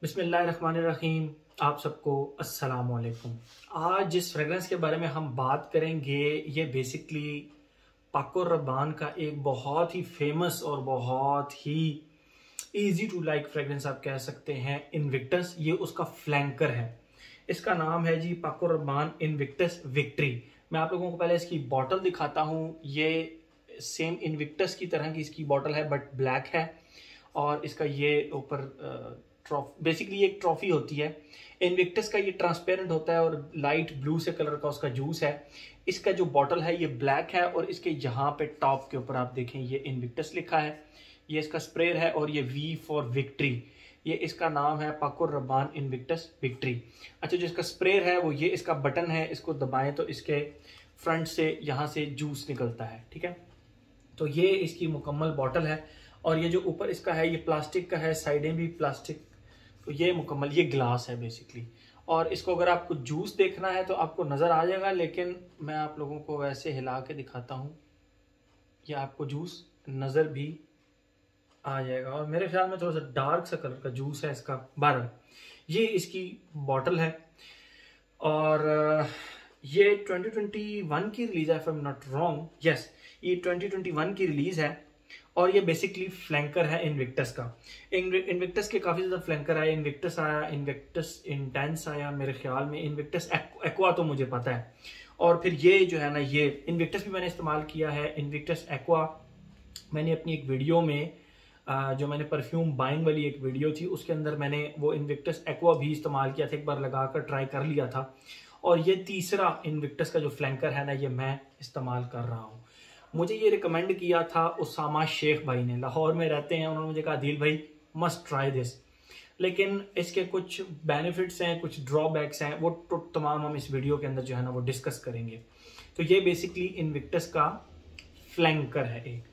बिस्मिल्लाहिर्रहमानिर्रहीम। आप सबको अस्सलाम वालेकुम। आज जिस फ्रेगरेंस के बारे में हम बात करेंगे ये बेसिकली पाको रब्बान का एक बहुत ही फेमस और बहुत ही इजी टू लाइक फ्रेगरेंस आप कह सकते हैं, इनविक्टस। ये उसका फ्लैंकर है। इसका नाम है जी पाको रब्बान इनविक्टस विक्ट्री। मैं आप लोगों को पहले इसकी बॉटल दिखाता हूँ। ये सेम इनविक्टस की तरह की इसकी बॉटल है बट ब्लैक है और इसका ये ऊपर बेसिकली ये एक ट्रॉफी होती है। इनविक्टस का ये ट्रांसपेरेंट होता है और लाइट ब्लू से कलर का उसका जूस है। इसका जो बॉटल है ये ब्लैक है और इसके यहाँ पे टॉप के ऊपर आप देखें ये इनविक्टस लिखा है। ये इसका स्प्रे है और ये वी फॉर विक्ट्री। ये इसका नाम है पाको रब्बान इनविक्टस विक्ट्री। अच्छा, जो इसका स्प्रे है वो ये इसका बटन है, इसको दबाएं तो इसके फ्रंट से यहाँ से जूस निकलता है। ठीक है, तो ये इसकी मुकम्मल बॉटल है और ये जो ऊपर इसका है ये प्लास्टिक का है, साइडें भी प्लास्टिक। तो ये मुकम्मल ये ग्लास है बेसिकली। और इसको अगर आपको जूस देखना है तो आपको नज़र आ जाएगा, लेकिन मैं आप लोगों को वैसे हिला के दिखाता हूँ, ये आपको जूस नज़र भी आ जाएगा। और मेरे ख्याल में थोड़ा सा डार्क सा कलर का जूस है इसका। 12 ये इसकी बॉटल है और ये 2021 की रिलीज है, if I am not wrong. Yes, ये 2021 की रिलीज है और ये बेसिकली फ्लैंकर है इनविक्टस का। इनविक्टस के काफ़ी ज़्यादा फ्लैंकर आए। इनविक्टस आया, इनविक्टस इंटेंस आया मेरे ख्याल में, इनविक्टस एक्वा तो मुझे पता है। और फिर ये जो है ना, ये इनविक्टस भी मैंने इस्तेमाल किया है। इनविक्टस एक्वा मैंने अपनी एक वीडियो में जो मैंने परफ्यूम बाइंग वाली एक वीडियो थी उसके अंदर मैंने वो इनविक्टस एक्वा भी इस्तेमाल किया था, एक बार लगाकर ट्राई कर लिया था। और ये तीसरा इनविक्टस का जो फ्लैंकर है ना, ये मैं इस्तेमाल कर रहा हूँ। मुझे ये रिकमेंड किया था उसामा शेख भाई ने, लाहौर में रहते हैं। उन्होंने मुझे कहा दिल भाई मस्ट ट्राई दिस, लेकिन इसके कुछ बेनिफिट्स हैं, कुछ ड्रॉबैक्स हैं, वो तो तमाम हम इस वीडियो के अंदर जो है ना वो डिस्कस करेंगे। तो ये बेसिकली इनविक्टस का फ्लैंकर है एक।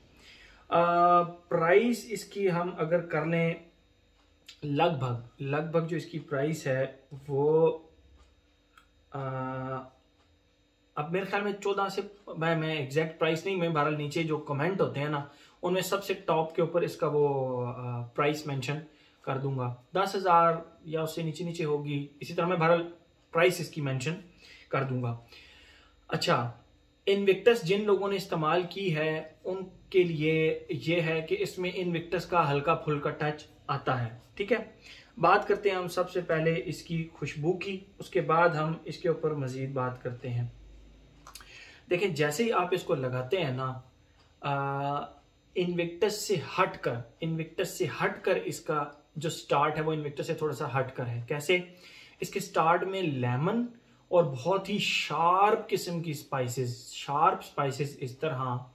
प्राइस इसकी हम अगर कर लें, लगभग जो इसकी प्राइस है वो अब मेरे ख्याल में 14 से, मैं एग्जैक्ट प्राइस नहीं, मैं बहरहाल नीचे जो कमेंट होते हैं ना उनमें सबसे टॉप के ऊपर इसका वो प्राइस मेंशन कर दूंगा। 10,000 या उससे नीचे नीचे होगी, इसी तरह मैं बहरहाल प्राइस इसकी मेंशन कर दूंगा। अच्छा, इनविक्टस जिन लोगों ने इस्तेमाल की है उनके लिए ये है कि इसमें इनविक्टस का हल्का फुल्का टच आता है। ठीक है, बात करते हैं हम सबसे पहले इसकी खुशबू की, उसके बाद हम इसके ऊपर मजीद बात करते हैं। देखें, जैसे ही आप इसको लगाते हैं ना, इनविक्टस से हटकर इसका जो स्टार्ट है वो इनविक्टस से थोड़ा सा हटकर है। कैसे? इसके स्टार्ट में लेमन और बहुत ही शार्प किस्म की स्पाइसेस इस तरह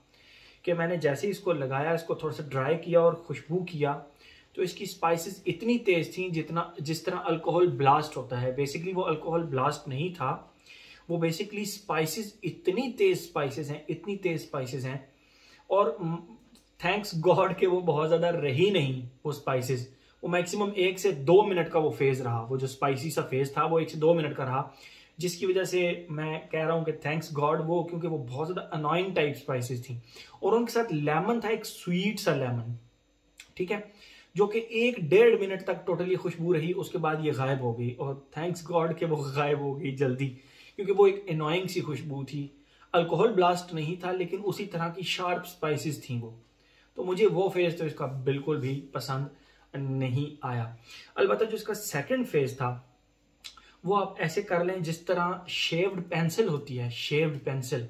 कि मैंने जैसे ही इसको लगाया, इसको थोड़ा सा ड्राई किया और खुशबू किया तो इसकी स्पाइसेस इतनी तेज थी जिस तरह अल्कोहल ब्लास्ट होता है। बेसिकली वो अल्कोहल ब्लास्ट नहीं था, वो बेसिकली स्पाइसेस इतनी तेज स्पाइसेस हैं और थैंक्स गॉड के वो बहुत ज़्यादा रही नहीं वो स्पाइसेस। वो मैक्सिमम 1 से 2 मिनट का वो फेज रहा, वो जो स्पाइसी सा फेज था वो 1 से 2 मिनट का रहा, जिसकी वजह से मैं कह रहा हूँ कि थैंक्स गॉड वो, क्योंकि वो बहुत ज़्यादा अनोइंग टाइप स्पाइसेस थी और उनके साथ लेमन था, एक स्वीट सा लेमन। ठीक है, जो कि 1-1.5 मिनट तक टोटली खुशबू रही, उसके बाद ये गायब हो गई और थैंक्स गॉड के वो गायब हो गई जल्दी, क्योंकि वो एक अनोइंग सी खुशबू थी। अल्कोहल ब्लास्ट नहीं था लेकिन उसी तरह की शार्प स्पाइसेस थी वो। तो मुझे वो फेज तो इसका बिल्कुल भी पसंद नहीं आया। अलबत्ता जो इसका सेकंड फेज था वो आप ऐसे कर लें जिस तरह शेव्ड पेंसिल होती है। शेव्ड पेंसिल,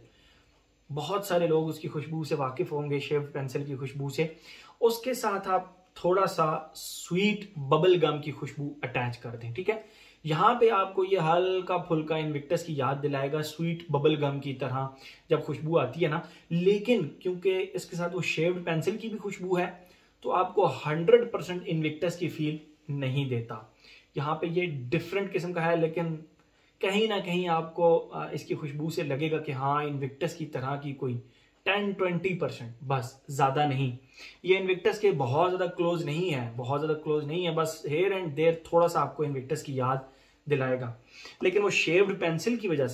बहुत सारे लोग उसकी खुशबू से वाकिफ होंगे, शेव्ड पेंसिल की खुशबू से। उसके साथ आप थोड़ा सा स्वीट बबल गम की खुशबू अटैच कर दें। ठीक है, यहाँ पे आपको ये हल्का फुल्का इनविक्टस की याद दिलाएगा, स्वीट बबल गम की तरह जब खुशबू आती है ना। लेकिन क्योंकि इसके साथ वो शेव्ड पेंसिल की भी खुशबू है तो आपको 100% इनविक्टस की फील नहीं देता। यहाँ पे ये डिफरेंट किस्म का है, लेकिन कहीं ना कहीं आपको इसकी खुशबू से लगेगा कि हाँ इनविक्टस की तरह की कोई 10-20%, बस ज़्यादा नहीं। ये इनविक्टस के बहुत ज़्यादा क्लोज नहीं है, बस हेयर एंड देयर थोड़ा सा आपको इनविक्टस की याद दिलाएगा। लेकिन वो शेव्ड पेंसिल की वजह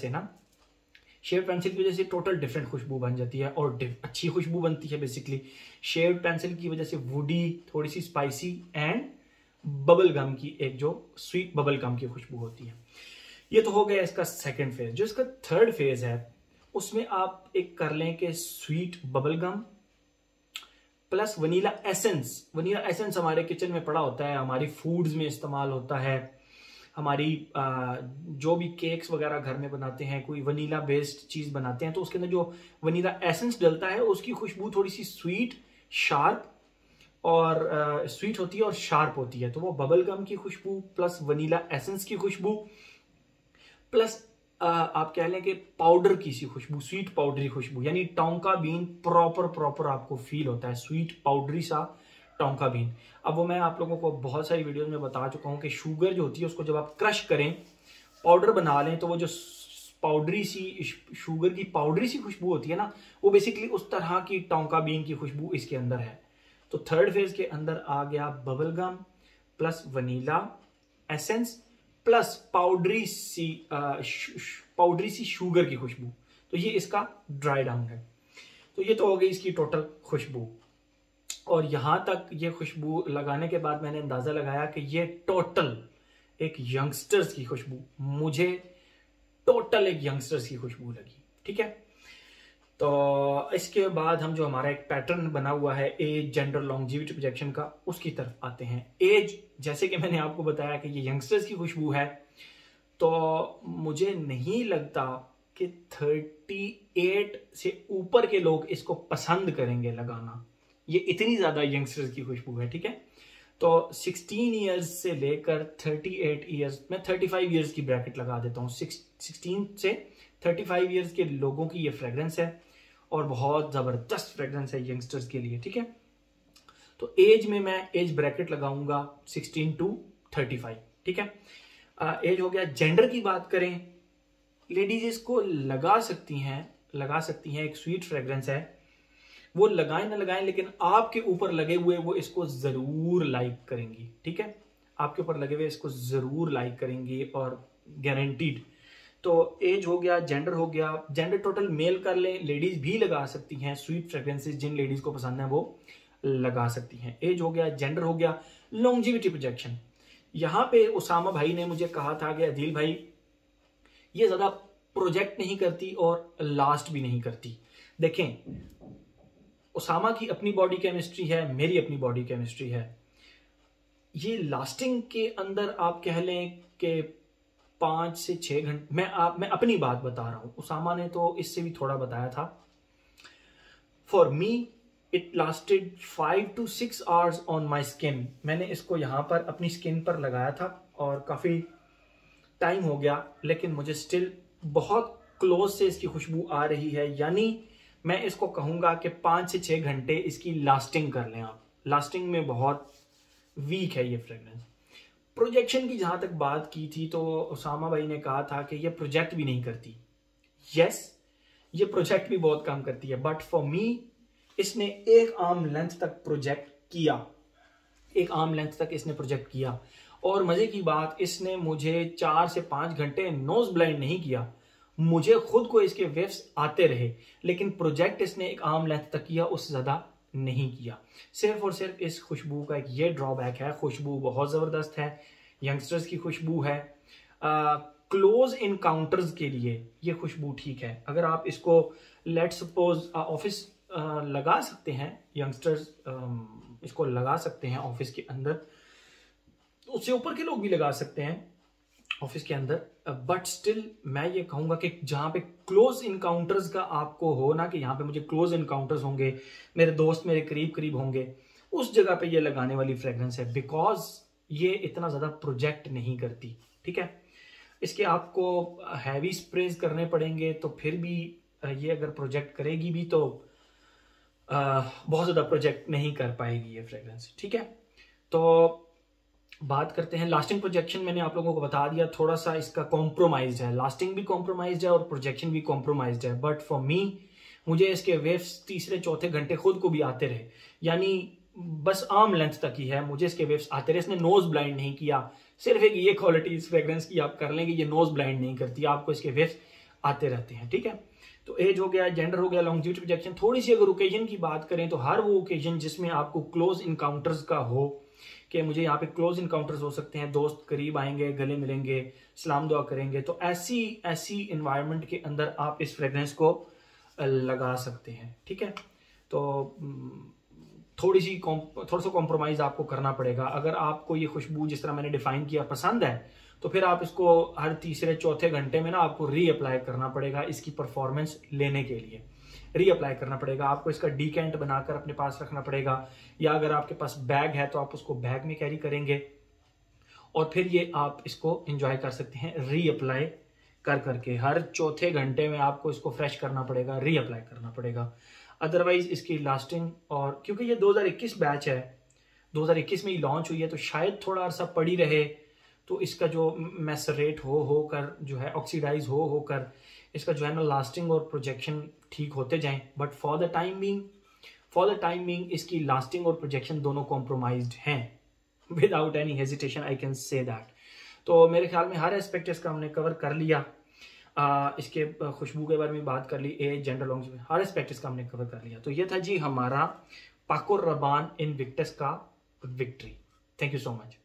से टोटल डिफरेंट खुशबू बन जाती है और अच्छी खुशबू बनती है। बेसिकली शेव्ड पेंसिल की वजह से वुडी, थोड़ी सी स्पाइसी एंड बबल गम की, एक जो स्वीट बबल गम की खुशबू होती है। ये तो हो गया इसका सेकंड फेज। जो इसका थर्ड फेज है उसमें आप एक कर लें कि sweet bubble gum plus vanilla essence. Vanilla essence हमारे किचन में पड़ा होता है, हमारी फूड्स में इस्तेमाल होता है, हमारी जो भी केक्स वगैरह घर में बनाते हैं, कोई वनीला बेस्ड चीज बनाते हैं तो उसके अंदर जो वनीला एसेंस डलता है उसकी खुशबू थोड़ी सी स्वीट शार्प और स्वीट होती है और शार्प होती है। तो वो बबल गम की खुशबू प्लस वनीला एसेंस की खुशबू प्लस आप कह लें कि पाउडर की सी खुशबू, स्वीट पाउडरी खुशबू, यानी टोंका बीन प्रॉपर आपको फील होता है, स्वीट पाउडरी सा टोंका बीन। अब वो मैं आप लोगों को बहुत सारी वीडियोस में बता चुका हूं कि शुगर जो होती है उसको जब आप क्रश करें, पाउडर बना लें, तो वो जो पाउडरी सी शुगर की पाउडरी सी खुशबू होती है ना, वो बेसिकली उस तरह की टोंका बीन की खुशबू इसके अंदर है। तो थर्ड फेज के अंदर आ गया bubble gum plus vanilla essence plus powdery सी शुगर की खुशबू। तो ये इसका ड्राई डाउन है। तो ये तो हो गई इसकी टोटल खुशबू। और यहां तक ये खुशबू लगाने के बाद मैंने अंदाजा लगाया कि ये टोटल एक यंगस्टर्स की खुशबू, मुझे टोटल एक यंगस्टर्स की खुशबू लगी। ठीक है, तो इसके बाद हम जो हमारा एक पैटर्न बना हुआ है एज जेंडर लॉन्जिविटी प्रोजेक्शन का, उसकी तरफ आते हैं। एज, जैसे कि मैंने आपको बताया कि ये यंगस्टर्स की खुशबू है, तो मुझे नहीं लगता कि 38 से ऊपर के लोग इसको पसंद करेंगे लगाना। ये इतनी ज्यादा यंगस्टर्स की खुशबू है। ठीक है, तो 16 ईयर्स से लेकर 38 ईयर्स, मैं 35 ईयर्स की ब्रैकेट लगा देता हूँ। 16 से 35 ईयर्स के लोगों की ये फ्रेग्रेंस है और बहुत जबरदस्त फ्रेग्रेंस है यंगस्टर्स के लिए। ठीक है, तो एज में मैं एज ब्रैकेट लगाऊंगा 16 to 35। ठीक है, एज हो गया। जेंडर की बात करें, लेडीज इसको लगा सकती हैं, एक स्वीट फ्रेग्रेंस है, वो लगाएं ना लगाएं, लेकिन आपके ऊपर लगे हुए वो इसको जरूर लाइक करेंगी। ठीक है, आपके ऊपर लगे हुए इसको जरूर लाइक करेंगी और गारंटीड। तो एज हो गया, जेंडर हो गया। जेंडर टोटल मेल कर लें, लेडीज भी लगा सकती हैं स्वीट फ्रेग्रेंसेस, जिन लेडीज को पसंद है वो लगा सकती हैं। एज हो गया, जेंडर हो गया। लॉन्जिविटी प्रोजेक्शन, यहां पे उसामा भाई ने मुझे कहा था कि अदील भाई ये ज्यादा प्रोजेक्ट नहीं करती और लास्ट भी नहीं करती। देखें, उसामा की अपनी बॉडी केमिस्ट्री है, मेरी अपनी बॉडी केमिस्ट्री है। ये लास्टिंग के अंदर आप कह लें कि 5 से 6 घंटे, मैं अपनी बात बता रहा हूं, उसामा ने तो इससे भी थोड़ा बताया था। For me it lasted 5 to 6 hours on my skin. मैंने इसको यहां पर अपनी स्किन पर लगाया था और काफी टाइम हो गया, लेकिन मुझे स्टिल बहुत क्लोज से इसकी खुशबू आ रही है। यानी मैं इसको कहूंगा कि 5 से 6 घंटे इसकी लास्टिंग कर लें आप। लास्टिंग में बहुत वीक है ये फ्रेग्रेंस। प्रोजेक्शन की जहां तक बात की थी तो उसामा भाई ने कहा था कि ये प्रोजेक्ट भी नहीं करती। यस, ये प्रोजेक्ट भी बहुत काम करती है, बट फॉर मी इसने एक आर्म लेंथ तक प्रोजेक्ट किया, एक आर्म लेंथ तक इसने प्रोजेक्ट किया। और मजे की बात, इसने मुझे 4 से 5 घंटे नोज ब्लाइंड नहीं किया, मुझे खुद को इसके वेव्स आते रहे, लेकिन प्रोजेक्ट इसने एक आर्म लेंथ तक किया, उससे ज्यादा नहीं किया। सिर्फ और सिर्फ इस खुशबू का एक ये ड्रॉबैक है, खुशबू बहुत जबरदस्त है, यंगस्टर्स की खुशबू है। क्लोज इनकाउंटर्स के लिए ये खुशबू ठीक है। अगर आप इसको लेट सपोज ऑफिस लगा सकते हैं, यंगस्टर्स इसको लगा सकते हैं ऑफिस के अंदर, उससे ऊपर के लोग भी लगा सकते हैं ऑफिस के अंदर, बट स्टिल मैं ये कहूंगा कि जहां पे क्लोज इनकाउंटर्स का आपको हो ना, कि यहाँ पे मुझे क्लोज इनकाउंटर्स होंगे, मेरे दोस्त मेरे करीब करीब होंगे, उस जगह पे ये लगाने वाली फ्रेग्रेंस है, बिकॉज ये इतना ज्यादा प्रोजेक्ट नहीं करती। ठीक है, इसके आपको हैवी स्प्रेज करने पड़ेंगे, तो फिर भी ये अगर प्रोजेक्ट करेगी भी तो बहुत ज्यादा प्रोजेक्ट नहीं कर पाएगी ये फ्रेग्रेंस। ठीक है, तो बात करते हैं लास्टिंग प्रोजेक्शन। मैंने आप लोगों को बता दिया, थोड़ा सा इसका कॉम्प्रोमाइज है, लास्टिंग भी कॉम्प्रोमाइज है और प्रोजेक्शन भी कॉम्प्रोमाइज है, बट फॉर मी मुझे इसके वेव्स तीसरे चौथे घंटे खुद को भी आते रहे, यानी बस आर्म लेंथ तक ही है, मुझे इसके वेव्स आते रहे। इसने नोज ब्लाइंड नहीं किया। सिर्फ एक ये क्वालिटी इस फ्रेग्रेंस की आप कर लेंगे, ये नोज ब्लाइंड नहीं करती, आपको इसके वेव्स आते रहते हैं। ठीक है, तो एज हो गया, जेंडर हो गया, लॉन्जिविटी प्रोजेक्शन। थोड़ी सी अगर ओकेजन की बात करें तो हर वो ओकेजन जिसमें आपको क्लोज इनकाउंटर्स का हो, कि मुझे यहाँ पे क्लोज इनकाउंटर्स हो सकते हैं, दोस्त करीब आएंगे, गले मिलेंगे, सलाम दुआ करेंगे, तो ऐसी ऐसी इन्वायरमेंट के अंदर आप इस फ्रेग्रेंस को लगा सकते हैं। ठीक है, तो थोड़ा सा कॉम्प्रोमाइज़ आपको करना पड़ेगा। अगर आपको ये खुशबू जिस तरह मैंने डिफाइन किया पसंद है, तो फिर आप इसको हर तीसरे चौथे घंटे में ना आपको रीअप्लाई करना पड़ेगा। इसकी परफॉर्मेंस लेने के लिए रीअप्लाई करना पड़ेगा। आपको इसका डीकेंट बनाकर अपने पास रखना पड़ेगा, या अगर आपके पास बैग है तो आप उसको बैग में कैरी करेंगे, और फिर ये आप इसको एंजॉय कर सकते हैं रीअप्लाई कर करके। हर चौथे घंटे में आपको इसको फ्रेश करना पड़ेगा, रीअप्लाई करना पड़ेगा। अदरवाइज इसकी लास्टिंग, और क्योंकि ये 2021 बैच है, 2021 में ही लॉन्च हुई है, तो शायद थोड़ा अर्सा पड़ी रहे, तो इसका जो मैसरेट होकर जो है ऑक्सीडाइज होकर इसका जो है ना लास्टिंग और प्रोजेक्शन ठीक होते जाएं। But for the time being इसकी लास्टिंग और प्रोजेक्शन दोनों कॉम्प्रोमाइज्ड हैं, without any hesitation I can say that. तो मेरे ख्याल में हर एस्पेक्ट इसका हमने कवर कर लिया। इसके खुशबू के बारे में बात कर ली, एज, जेंडर, लॉन्ग, हर एस्पेक्ट इसका हमने कवर कर लिया। तो ये था जी हमारा पाको रबान इनविक्टस का victory. Thank you so much.